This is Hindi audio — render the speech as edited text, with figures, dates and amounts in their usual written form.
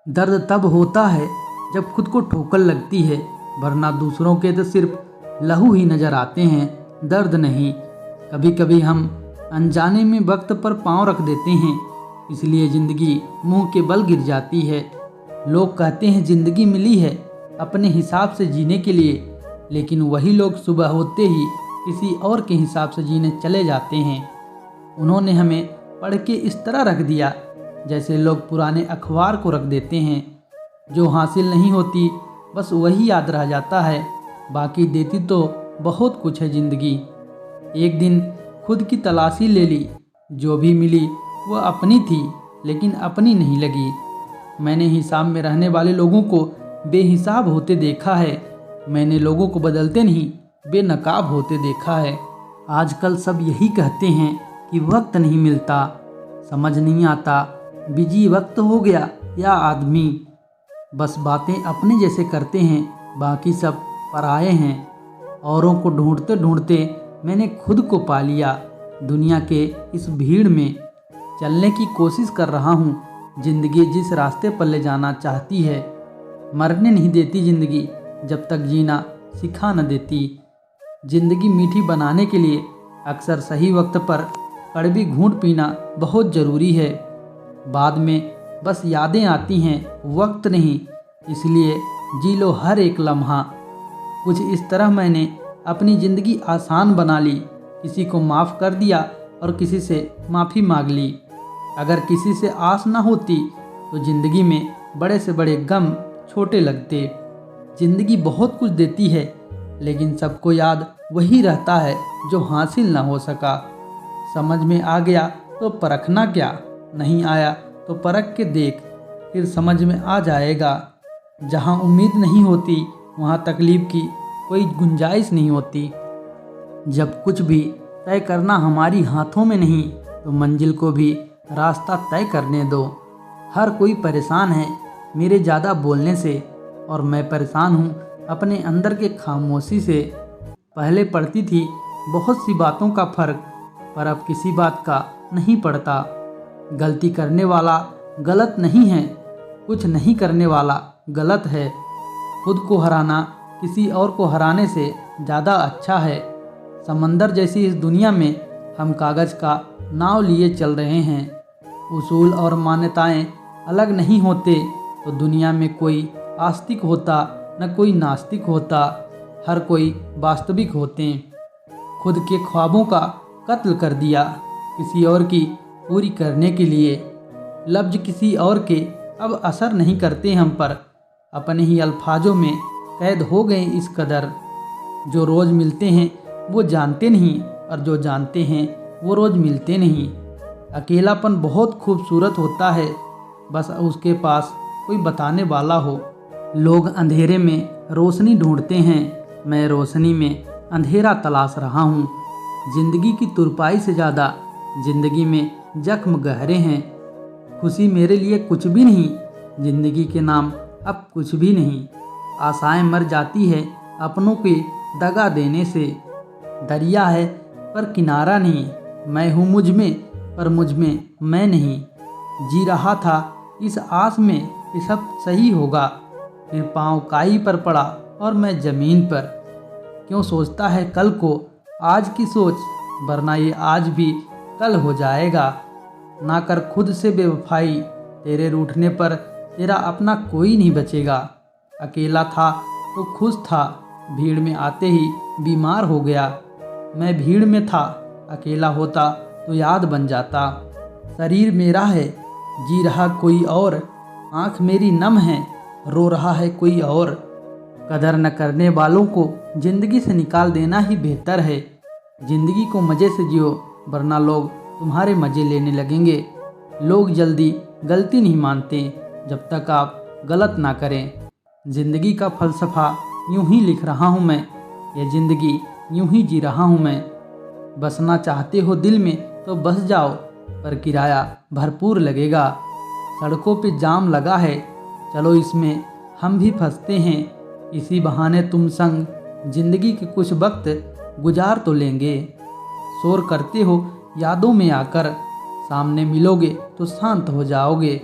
दर्द तब होता है जब खुद को ठोकर लगती है, वरना दूसरों के तो सिर्फ लहू ही नज़र आते हैं, दर्द नहीं। कभी कभी हम अनजाने में वक्त पर पाँव रख देते हैं, इसलिए ज़िंदगी मुंह के बल गिर जाती है। लोग कहते हैं ज़िंदगी मिली है अपने हिसाब से जीने के लिए, लेकिन वही लोग सुबह होते ही किसी और के हिसाब से जीने चले जाते हैं। उन्होंने हमें पढ़ के इस तरह रख दिया जैसे लोग पुराने अखबार को रख देते हैं। जो हासिल नहीं होती बस वही याद रह जाता है, बाकी देती तो बहुत कुछ है ज़िंदगी। एक दिन खुद की तलाशी ले ली, जो भी मिली वह अपनी थी लेकिन अपनी नहीं लगी। मैंने हिसाब में रहने वाले लोगों को बेहिसाब होते देखा है, मैंने लोगों को बदलते नहीं बेनकाब होते देखा है। आजकल सब यही कहते हैं कि वक्त नहीं मिलता, समझ नहीं आता बिजी वक्त हो गया या आदमी। बस बातें अपने जैसे करते हैं, बाकी सब पराये हैं। औरों को ढूंढते ढूंढते मैंने खुद को पा लिया। दुनिया के इस भीड़ में चलने की कोशिश कर रहा हूँ। ज़िंदगी जिस रास्ते पर ले जाना चाहती है, मरने नहीं देती ज़िंदगी जब तक जीना सिखा न देती। ज़िंदगी मीठी बनाने के लिए अक्सर सही वक्त पर कड़वी घूंट पीना बहुत ज़रूरी है। बाद में बस यादें आती हैं, वक्त नहीं, इसलिए जी लो हर एक लम्हा। कुछ इस तरह मैंने अपनी ज़िंदगी आसान बना ली, किसी को माफ़ कर दिया और किसी से माफ़ी मांग ली। अगर किसी से आस ना होती तो ज़िंदगी में बड़े से बड़े गम छोटे लगते। ज़िंदगी बहुत कुछ देती है, लेकिन सबको याद वही रहता है जो हासिल ना हो सका। समझ में आ गया तो परखना क्या, नहीं आया तो परख के देख, फिर समझ में आ जाएगा। जहाँ उम्मीद नहीं होती वहाँ तकलीफ़ की कोई गुंजाइश नहीं होती। जब कुछ भी तय करना हमारी हाथों में नहीं तो मंजिल को भी रास्ता तय करने दो। हर कोई परेशान है मेरे ज़्यादा बोलने से, और मैं परेशान हूँ अपने अंदर के खामोशी से। पहले पड़ती थी बहुत सी बातों का फ़र्क, पर अब किसी बात का नहीं पड़ता। गलती करने वाला गलत नहीं है, कुछ नहीं करने वाला गलत है। खुद को हराना किसी और को हराने से ज़्यादा अच्छा है। समंदर जैसी इस दुनिया में हम कागज़ का नाव लिए चल रहे हैं। उसूल और मान्यताएं अलग नहीं होते तो दुनिया में कोई आस्तिक होता न कोई नास्तिक होता, हर कोई वास्तविक होते। खुद के ख्वाबों का कत्ल कर दिया किसी और की पूरी करने के लिए। लफ्ज़ किसी और के अब असर नहीं करते हम पर, अपने ही अल्फाजों में कैद हो गए इस कदर। जो रोज़ मिलते हैं वो जानते नहीं, और जो जानते हैं वो रोज़ मिलते नहीं। अकेलापन बहुत खूबसूरत होता है, बस उसके पास कोई बताने वाला हो। लोग अंधेरे में रोशनी ढूंढते हैं, मैं रोशनी में अंधेरा तलाश रहा हूँ। ज़िंदगी की तुरपाई से ज़्यादा ज़िंदगी में जख्म गहरे हैं। खुशी मेरे लिए कुछ भी नहीं, ज़िंदगी के नाम अब कुछ भी नहीं। आशाएं मर जाती है अपनों के दगा देने से। दरिया है पर किनारा नहीं, मैं हूँ मुझ में पर मुझ में मैं नहीं। जी रहा था इस आस में कि सब सही होगा, फिर पाँव काई पर पड़ा और मैं ज़मीन पर। क्यों सोचता है कल को आज की सोच, वरना ये आज भी कल हो जाएगा। ना कर खुद से बेवफाई, तेरे रूठने पर तेरा अपना कोई नहीं बचेगा। अकेला था तो खुश था, भीड़ में आते ही बीमार हो गया। मैं भीड़ में था, अकेला होता तो याद बन जाता। शरीर मेरा है, जी रहा कोई और, आँख मेरी नम है, रो रहा है कोई और। कदर न करने वालों को ज़िंदगी से निकाल देना ही बेहतर है। ज़िंदगी को मज़े से जियो, वरना लोग तुम्हारे मज़े लेने लगेंगे। लोग जल्दी गलती नहीं मानते जब तक आप गलत ना करें। ज़िंदगी का फ़लसफ़ा यूं ही लिख रहा हूं मैं, ये ज़िंदगी यूं ही जी रहा हूं मैं। बसना चाहते हो दिल में तो बस जाओ, पर किराया भरपूर लगेगा। सड़कों पे जाम लगा है, चलो इसमें हम भी फंसते हैं। इसी बहाने तुम संग ज़िंदगी के कुछ वक्त गुजार तो लेंगे। शोर करते हो यादों में आकर, सामने मिलोगे तो शांत हो जाओगे।